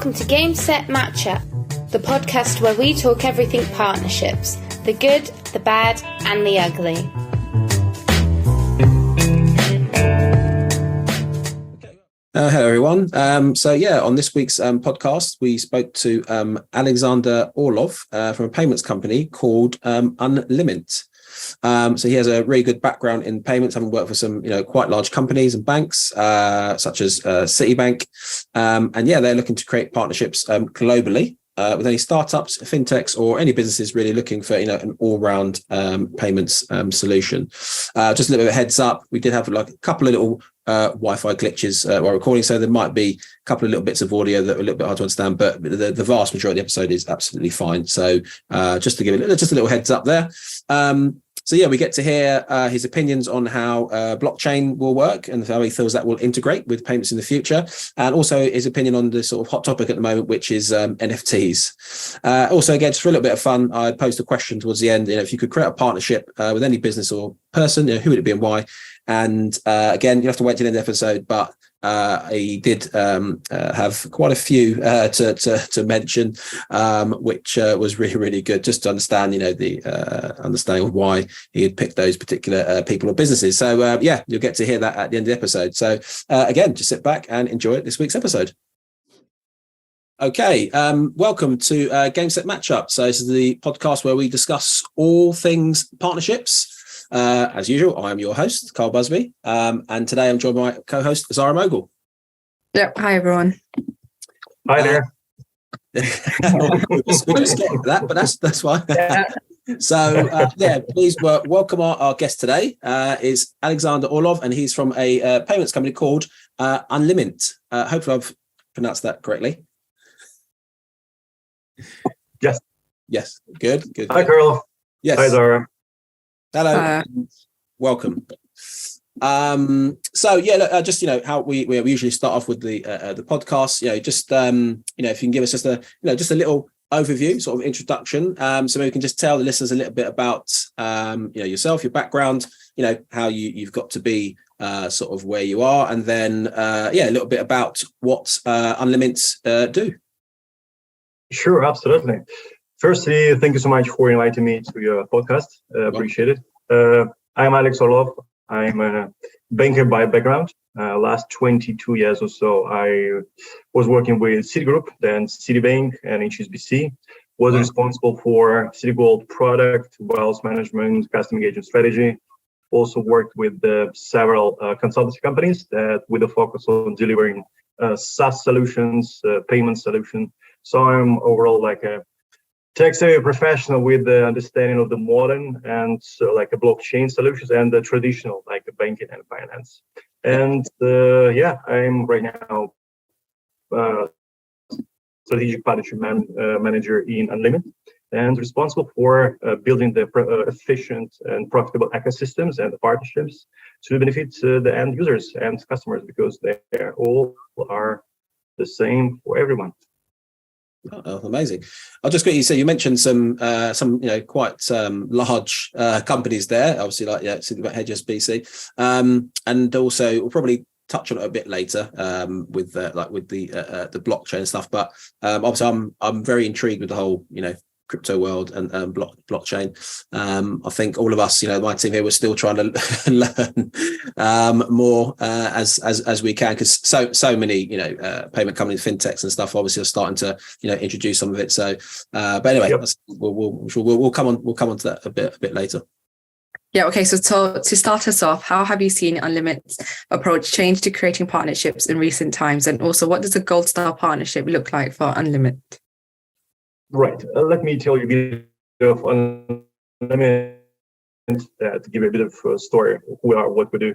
Welcome to Game Set Matchup, the podcast where we talk everything partnerships, the good, the bad, and the ugly. Hello, everyone. On this week's podcast, we spoke to Alexander Orlov from a payments company called Unlimint. So he has a really good background in payments, having worked for some, quite large companies and banks, such as Citibank. They're looking to create partnerships globally with any startups, fintechs, or any businesses really looking for, an all-round payments solution. Just a little bit of a heads up, we did have a couple of little Wi-Fi glitches while recording, so there might be a couple of little bits of audio that are a little bit hard to understand, but the vast majority of the episode is absolutely fine. So just to give it just a little heads up there. We get to hear his opinions on how blockchain will work and how he feels that will integrate with payments in the future, and also his opinion on the sort of hot topic at the moment, which is NFTs. Also, again, just for a little bit of fun, I posed a question towards the end. If you could create a partnership with any business or person, who would it be and why? And again, you have to wait till the end of the episode, but he did have quite a few to mention, which was really, really good, just to understand, the understanding of why he had picked those particular people or businesses. So you'll get to hear that at the end of the episode. So again, just sit back and enjoy this week's episode. Okay, welcome to Game Set Matchup. So this is the podcast where we discuss all things partnerships. As usual, I am your host, Carl Busby, and today I'm joined by my co-host, Zara Mogul. Yep. Hi, everyone. Hi there. We just getting to that, but that's fine. Yeah. So, please welcome our guest today. Is Alexander Orlov, and he's from a payments company called Unlimint. Hopefully, I've pronounced that correctly. Yes. Good. Hi, Carl. Yes. Hi, Zara. Hello, welcome. Just how we usually start off with the podcast. If you can give us just a little overview, sort of introduction, so maybe we can just tell the listeners a little bit about yourself, your background, how you've got to be sort of where you are, and then a little bit about what Unlimint do. Sure, absolutely. Firstly, thank you so much for inviting me to your podcast. Appreciate it. I'm Alex Orlov. I'm a banker by background. Last 22 years or so, I was working with Citigroup, then Citibank and HSBC. Was responsible for Citigold product, wealth management, customer engagement strategy. Also worked with several consultancy companies that with a focus on delivering SaaS solutions, payment solution. So I'm overall like a tech-savvy professional with the understanding of the modern and like a blockchain solutions and the traditional like banking and finance. And I'm right now strategic partnership manager in Unlimint and responsible for building the efficient and profitable ecosystems and the partnerships to benefit the end users and customers, because they all are the same for everyone. Oh, amazing! I'll just quickly say you mentioned some quite large companies there, obviously like Citibank, HSBC, and also we'll probably touch on it a bit later with the blockchain stuff. But obviously, I'm very intrigued with the whole crypto world and blockchain. I think all of us, my team here, we're still trying to learn more as we can, because so many payment companies, fintechs and stuff obviously are starting to introduce some of it. So but anyway, we'll come on to that a bit later. Yeah, okay, so to start us off, how have you seen Unlimit's approach change to creating partnerships in recent times, and also what does a gold star partnership look like for Unlimint? Right. Let me tell you a bit of Unlimint to give you a bit of a story of who we are, what we do.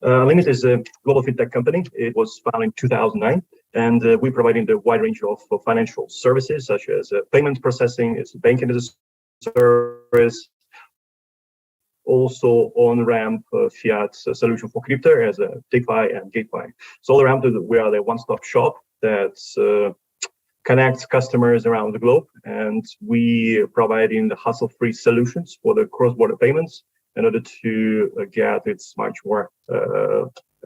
Unlimint is a global fintech company. It was founded in 2009, and we're providing the wide range of financial services, such as payment processing, it's banking as a service, also on-ramp fiat solution for crypto as a DeFi and GateFi. So all around, we are the one-stop shop that's connects customers around the globe, and we providing the hassle-free solutions for the cross-border payments in order to get it's much more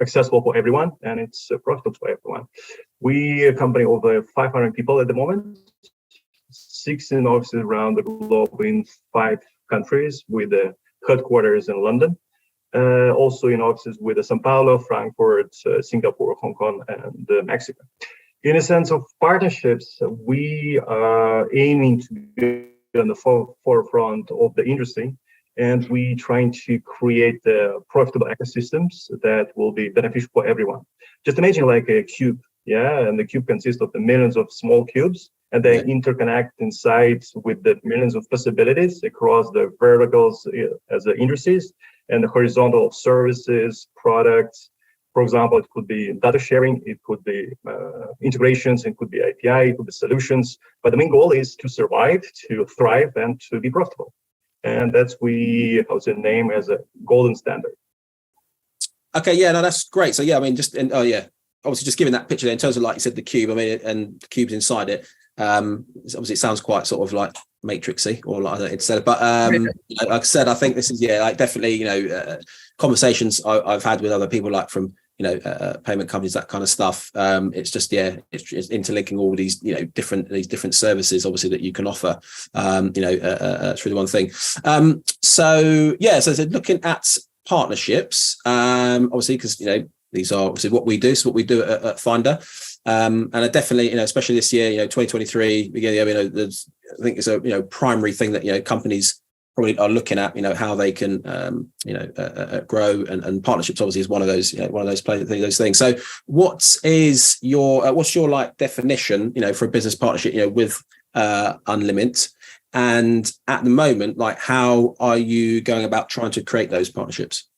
accessible for everyone, and it's profitable for everyone. We are a company of over 500 people at the moment, 16 offices around the globe in 5 countries, with the headquarters in London. Also in offices with Sao Paulo, Frankfurt, Singapore, Hong Kong, and Mexico. In a sense of partnerships, we are aiming to be on the forefront of the industry, and we trying to create profitable ecosystems that will be beneficial for everyone. Just imagine like a cube, and the cube consists of the millions of small cubes, and they interconnect inside with the millions of possibilities across the verticals as the industries and the horizontal services, products. For example, it could be data sharing, it could be integrations, it could be API, it could be solutions. But the main goal is to survive, to thrive, and to be profitable. And that's I would say, name as a golden standard. Okay, yeah, no, that's great. So yeah, I mean, obviously just giving that picture there in terms of, like you said, the cube. I mean, and the cubes inside it. Obviously, it sounds quite sort of like matrixy, or like instead. But like I said, I think this is like definitely conversations I've had with other people, like from payment companies, that kind of stuff. It's just it's interlinking all these different services, obviously, that you can offer through the one thing. So looking at partnerships, obviously, because these are obviously what we do. So what we do at Finder. And I definitely, especially this year, 2023, I think it's a primary thing that companies probably are looking at, how they can grow, and partnerships obviously is one of those those things. So what's your like definition, for a business partnership, with Unlimint, and at the moment, like, how are you going about trying to create those partnerships?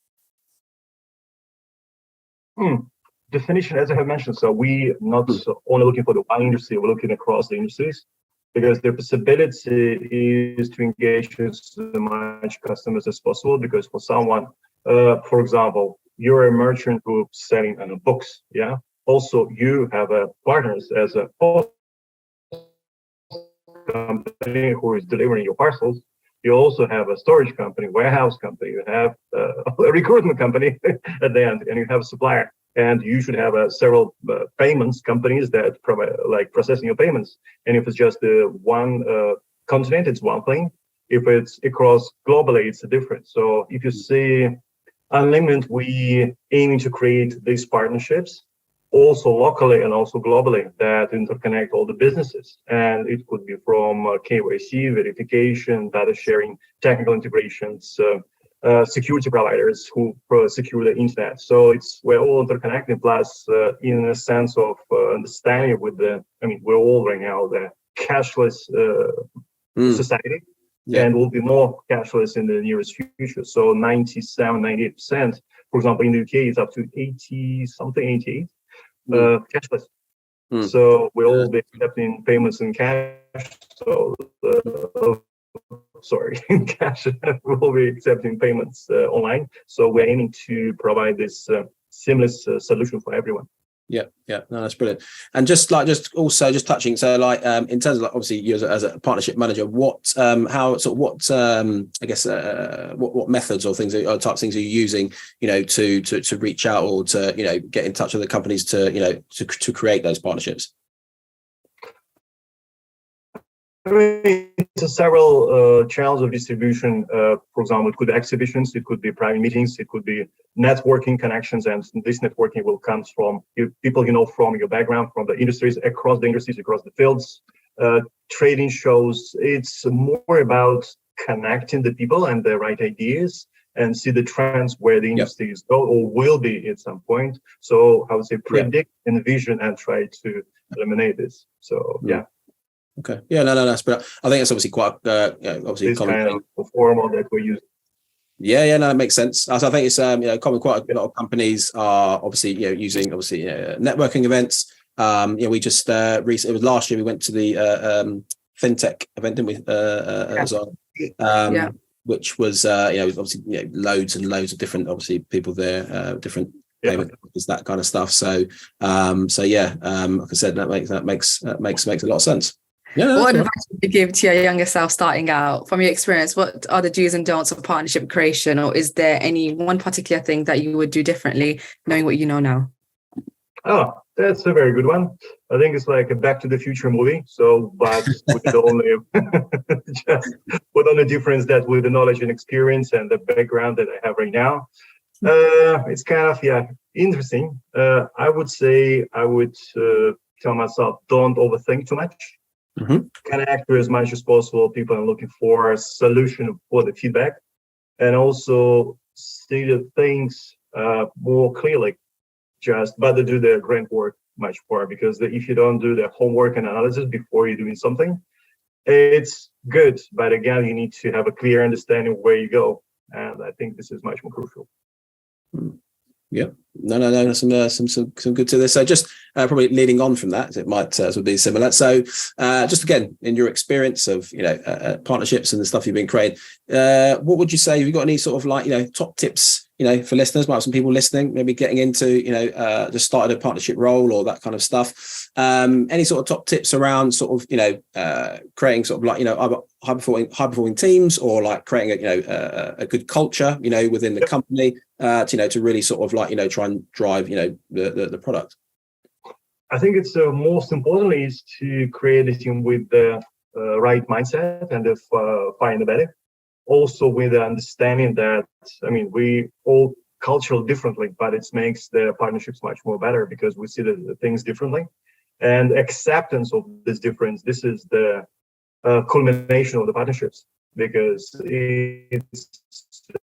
Definition, as I have mentioned, so we not only looking for the one industry, we're looking across the industries, because the possibility is to engage as much customers as possible. Because for someone, for example, you're a merchant who's selling books, also you have partners as a company who is delivering your parcels. You also have a storage company, warehouse company, you have a recruitment company at the end, and you have a supplier. And you should have several payments companies that provide, like, processing your payments. And if it's just one continent, it's one thing. If it's across globally, it's different. So if you see Unlimint, we aiming to create these partnerships also locally and also globally that interconnect all the businesses. And it could be from KYC, verification, data sharing, technical integrations, security providers who secure the internet. So we're all interconnected, plus in a sense of understanding with we're all right now the cashless society, and will be more cashless in the nearest future. So 97-98%, for example, in the UK, it's up to 88 cashless. So we'll all be accepting payments in cash. So in cash, we'll be accepting payments online. So we're aiming to provide this seamless solution for everyone. No, that's brilliant. And just touching, so like in terms of, like, obviously you as a partnership manager, what methods or things or types of things are you using, to reach out or to get in touch with the companies to create those partnerships? It's several channels of distribution. For example, it could be exhibitions, it could be private meetings, it could be networking connections, and this networking will come from people from your background, from the industries, across the fields, trading shows. It's more about connecting the people and the right ideas, and see the trends where the industries go or will be at some point. So I would say predict, envision, and try to eliminate this. So Okay. Yeah, no, that's, but I think it's obviously quite obviously this kind of formal that we're using. Yeah, no, it makes sense. So I think it's common. Quite a lot of companies are obviously using networking events. We just recently, it was last year, we went to the fintech event, didn't we? Which was obviously loads and loads of different obviously people there, different payment companies, that kind of stuff. So like I said, that makes a lot of sense. Yeah, What that's all right. advice would you give to your younger self starting out? From your experience, what are the do's and don'ts of partnership creation? Or is there any one particular thing that you would do differently, knowing what you know now? Oh, that's a very good one. I think it's like a Back to the Future movie. So, but with only just with only difference that with the knowledge and experience and the background that I have right now, it's kind of interesting. I would say I would tell myself, don't overthink too much. Mhm. Connect with as much as possible. People are looking for a solution for the feedback, and also see the things more clearly. But to do the groundwork much more, because if you don't do the homework and analysis before you're doing something, it's good. But again, you need to have a clear understanding where you go, and I think this is much more crucial. Yeah, no. Some good to this. So just probably leading on from that, it might would be similar. So just again, in your experience of partnerships and the stuff you've been creating, what would you say? Have you got any sort of like top tips? For listeners, might have some people listening, maybe getting into just started a partnership role or that kind of stuff. Any sort of top tips around sort of creating sort of like high performing teams, or like creating a good culture within the company to really sort of like try and drive the product. I think it's most importantly is to create a team with the right mindset and find the value. Also with the understanding that, we all cultural differently, but it makes the partnerships much more better because we see the things differently. And acceptance of this difference, this is the culmination of the partnerships, because it's,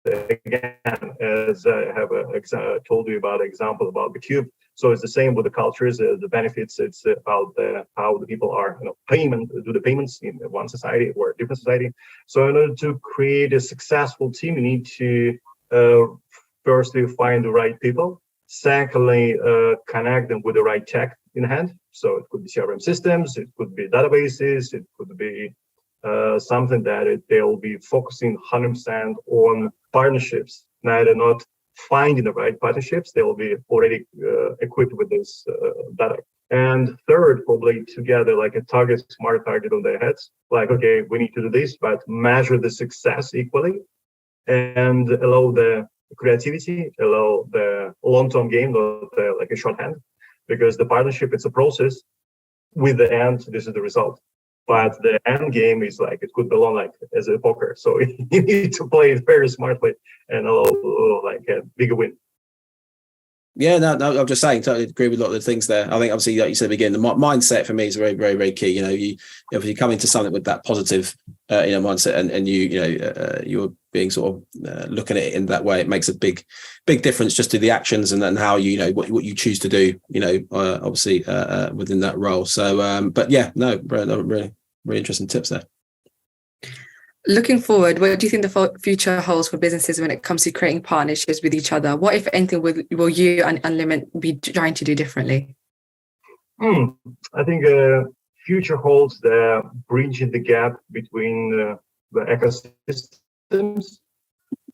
again, as I have told you about example about the cube. So it's the same with the cultures, the benefits. It's about how the people are, do the payments in one society or a different society. So in order to create a successful team, you need to firstly find the right people. Secondly, connect them with the right tech in hand. So it could be CRM systems, it could be databases, it could be something that they'll be focusing 100% on partnerships, neither not finding the right partnerships. They will be already equipped with this data. And third, probably together like a smart target on their heads, like, okay, we need to do this, but measure the success equally and allow the creativity, allow the long-term game, not like a shorthand, because the partnership, it's a process. With the end, this is the result. But the end game is like, it could belong like as a poker. So you need to play it very smartly and allow like a bigger win. Yeah, no, I'm just saying, totally agree with a lot of the things there. I think obviously, like you said at the beginning, the mindset for me is very, very, very key. If you come into something with that positive, mindset, and you're being sort of looking at it in that way, it makes a big difference just to the actions and then how what you choose to do. Obviously within that role. So, but yeah, no, really, really interesting tips there. Looking forward, what do you think the future holds for businesses when it comes to creating partnerships with each other? What, if anything, will you and Unlimint be trying to do differently? I think future holds the bridging the gap between the ecosystems.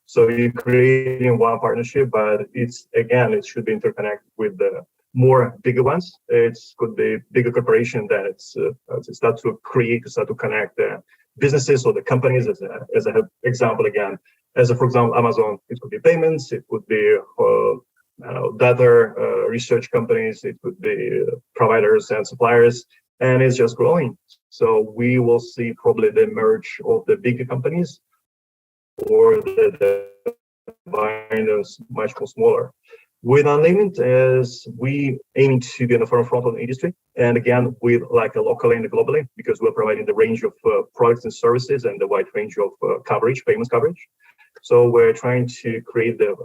So you're creating one partnership, but it should be interconnected with the more bigger ones. It could be bigger corporation that it's start to connect businesses or the companies as a example again. For example, Amazon, it could be payments, it could be data research companies, it could be providers and suppliers, and it's just growing. So we will see probably the merge of the bigger companies or the binders much more smaller. With Unlimint, as we aim to be on the front of the industry, and again, with like a locally and globally, because we're providing the range of products and services and the wide range of payments coverage. So we're trying to create the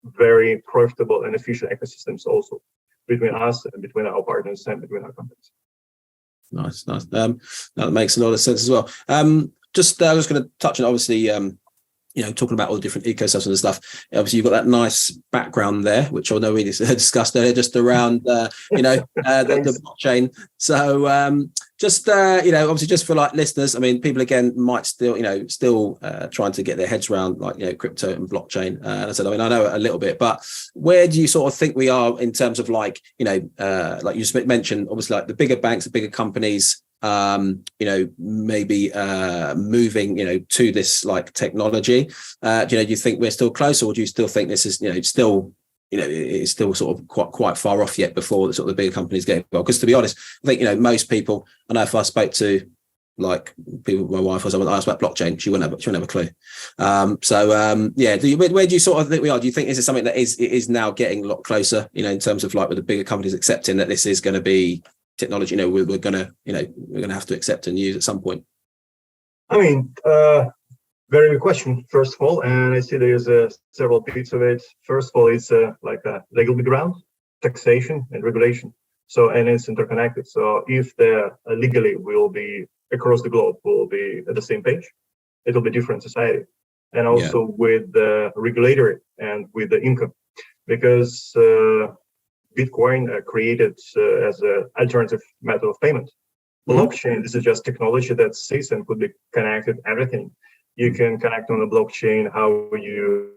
very profitable and efficient ecosystems also between us and between our partners and between our companies. Nice. That makes a lot of sense as well. I was going to touch on, obviously, talking about all the different ecosystems and stuff. Obviously, you've got that nice background there, which I know we discussed earlier, just around the blockchain. So obviously, just for like listeners, people again might still trying to get their heads around like crypto and blockchain. And I said, I know a little bit, but where do you sort of think we are in terms of like you just mentioned, obviously like the bigger banks, the bigger companies, maybe moving, to this like technology? Do you think we're still close, or do you still think this is, still, it's still sort of quite far off yet before the sort of the bigger companies get involved? Because to be honest, I think, most people, I know if I spoke to like people, my wife or someone, asked about blockchain, she wouldn't have a clue. Where do you sort of think we are? Do you think this is something that is now getting a lot closer, in terms of like with the bigger companies accepting that this is going to be technology, we're gonna have to accept and use at some point? I mean, very good question, first of all, and I see there's several bits of it. First of all, it's like a legal background, taxation and regulation. So, and it's interconnected. So if the legally will be across the globe will be at the same page, it'll be different society. And also with the regulator and with the income, because Bitcoin created as an alternative method of payment. Blockchain, this is just technology that sits and could be connected everything. You can connect on the blockchain how you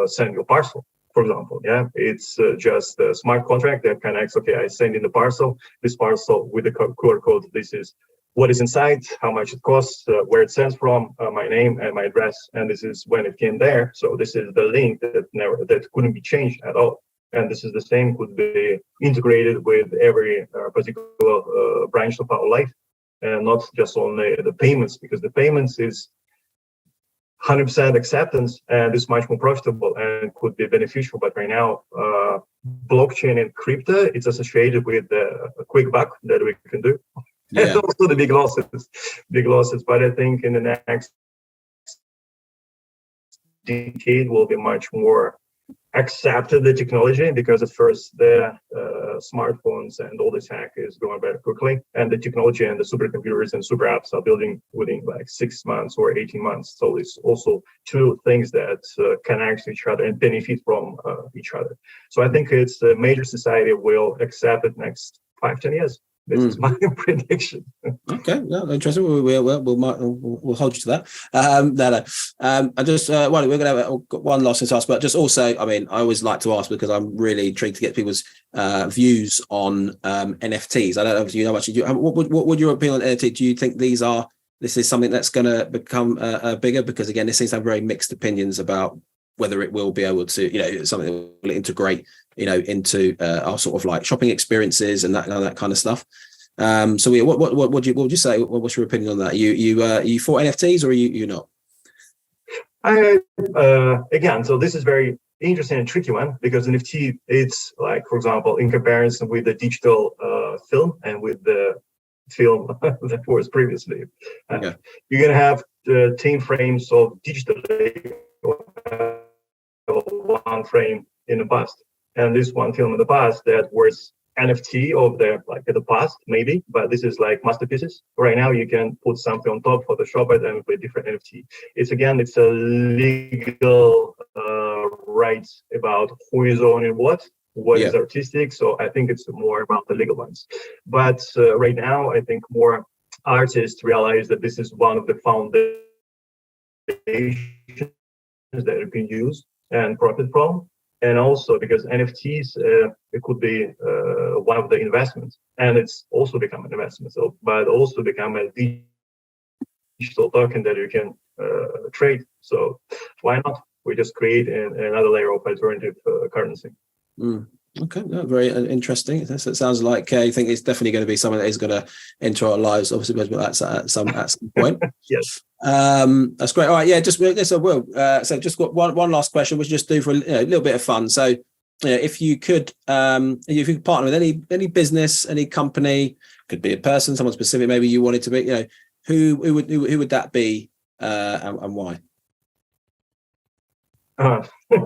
send your parcel, for example. Yeah, it's just a smart contract that connects. Okay, I send in the parcel. This parcel with the QR code. This is what is inside, how much it costs, where it sends from, my name and my address, and this is when it came there. So this is the link that couldn't be changed at all. And this is the same, could be integrated with every particular branch of our life, and not just only the payments, because the payments is 100% acceptance and it's much more profitable and could be beneficial. But right now, blockchain and crypto, it's associated with a quick buck that we can do. Yeah. And also the big losses. But I think in the next decade will be much more accepted, the technology, because at first the smartphones and all this hack is going very quickly, and the technology and the supercomputers and super apps are building within like 6 months or 18 months. So it's also two things that connect each other and benefit from each other. So I think it's a major society will accept it next 5-10 years. This is my prediction. Okay, no, interesting. We'll hold you to that. I just we're going to have one last thing to ask, but just also, I mean, I always like to ask because I'm really intrigued to get people's views on NFTs. I don't know if you know much. What would your opinion on NFT? Do you think this is something that's going to become bigger? Because again, this seems to have very mixed opinions about whether it will be able to, something that will integrate, into our sort of like shopping experiences and that kind of stuff. So what would you say? What's your opinion on that? You for NFTs or are you not? Again, so this is very interesting and tricky one, because NFT, it's like, for example, in comparison with the digital film and with the film that was previously, you're gonna have the 10 frames of digital one frame in the past, and this one film in the past that was NFT of the past maybe, but this is like masterpieces. Right now you can put something on top, Photoshop it, and with different NFT. It's a legal rights about who is owning what is artistic. So I think it's more about the legal ones. But right now I think more artists realize that this is one of the foundations that you can use and profit from. And also because NFTs, it could be one of the investments, and it's also become an investment. So, but also become a digital token that you can trade. So why not? We just create another layer of alternative currency. Okay, no, very interesting. It sounds like I think it's definitely going to be something that is going to enter our lives. Obviously, at some point. Yes. That's great. All right, yeah. So just got one last question, which just do for a little bit of fun. So, if you could partner with any business, any company, could be a person, someone specific, maybe you wanted to be, who would that be, and why?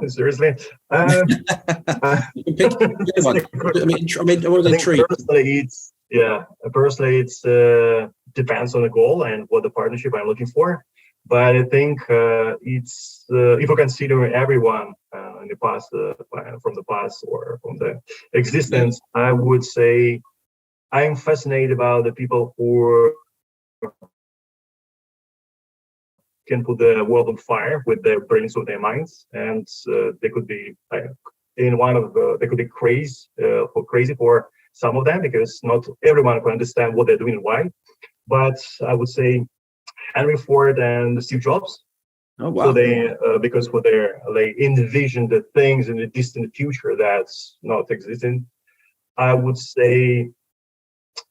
Seriously? I was intrigued. Personally, it's depends on the goal and what the partnership I'm looking for. But I think it's if you consider everyone in the past, from the past or from the existence, I would say I'm fascinated about the people who can put the world on fire with their brains or their minds, and they could be they could be crazy for some of them because not everyone can understand what they're doing and why. But I would say Henry Ford and Steve Jobs. Oh wow! So they envision the things in the distant future that's not existing. I would say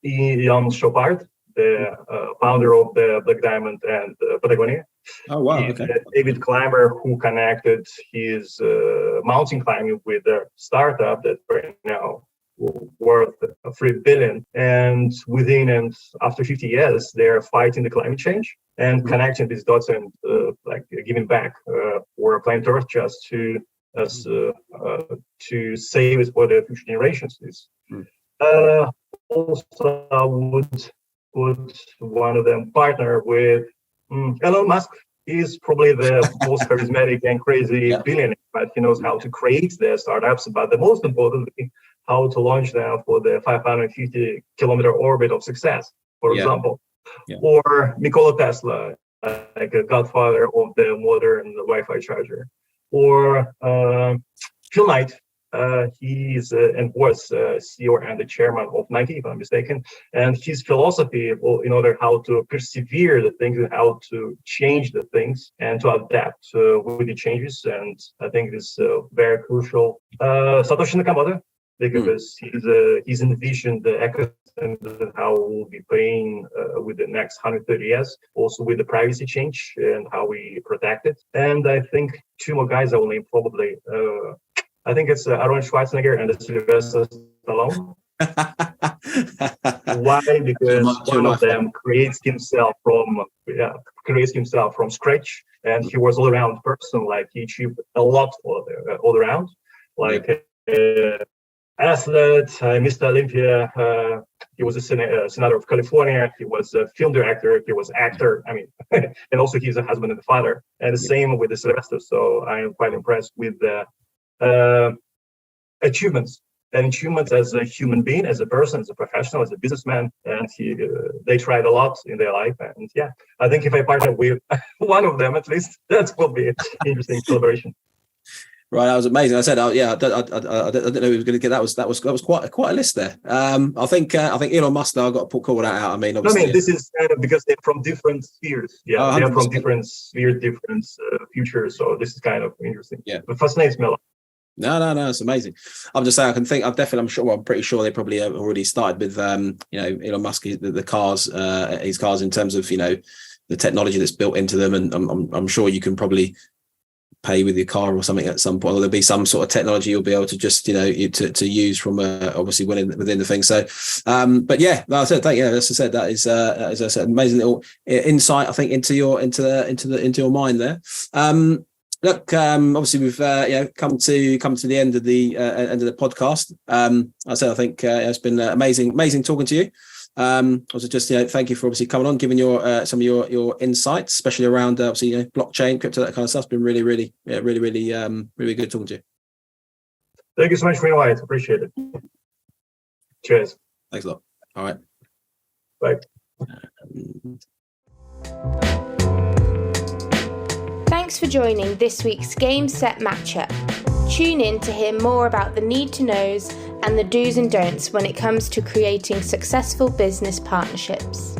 Ian Chopard, the founder of the Black Diamond and Patagonia. Oh wow! Okay. David Clymer, who connected his mountain climbing with a startup that right now worth $3 billion, and within and after 50 years, they're fighting the climate change and connecting these dots and giving back for planet Earth just to save it for the future generations. Also, I would put one of them partner with Elon Musk. He's probably the most charismatic and crazy billionaire, but he knows how to create the startups. But the most importantly, how to launch them for the 550-kilometer orbit of success, for example. Or Nikola Tesla, like a godfather of the modern Wi-Fi charger. Or Phil Knight, he's and was CEO and the chairman of Nike, if I'm mistaken. And his philosophy in order how to persevere the things and how to change the things and to adapt with the changes. And I think this is very crucial. Satoshi Nakamoto, because he's envisioned the ecosystem and how we'll be paying with the next 130 years, also with the privacy change and how we protect it. And I think two more guys I will name probably. I think it's Arnold Schwarzenegger and Sylvester Stallone. Why? Because one of them creates himself from scratch, and he was all-around person. Like he achieved a lot all around, like athlete, Mr. Olympia. He was a senator of California. He was a film director. He was actor. I mean, and also he's a husband and a father. And the same with the Sylvester. So I am quite impressed with the achievements as a human being, as a person, as a professional, as a businessman, and they tried a lot in their life. And I think if I partner with one of them, at least that will be an interesting collaboration. Right, that was amazing. I said, I didn't know we were going to get that. Was quite a list there. I think Elon Musk, though, I've got to call that out. I mean, obviously, this is kind of because they're from different spheres. Yeah, they are from different spheres, different futures. So this is kind of interesting. Yeah, but fascinates me a lot. No, it's amazing. I'm just saying, I'm pretty sure they probably have already started with, Elon Musk, the cars, his cars in terms of, the technology that's built into them. And I'm sure you can probably pay with your car or something at some point, or there'll be some sort of technology you'll be able to just, to use from obviously within the thing. So, but yeah, like I said, as I said, that is an amazing little insight, I think, into your mind there. Look, obviously we've come to the end of the podcast. I said I think it's been amazing talking to you. Also just thank you for obviously coming on, giving your some of your insights, especially around obviously blockchain, crypto, that kind of stuff. It's been really good talking to you. Thank you so much for your invite. Appreciate it. Cheers. Thanks a lot. All right. Bye. Thanks for joining this week's Game Set Matchup. Tune in to hear more about the need to knows and the do's and don'ts when it comes to creating successful business partnerships.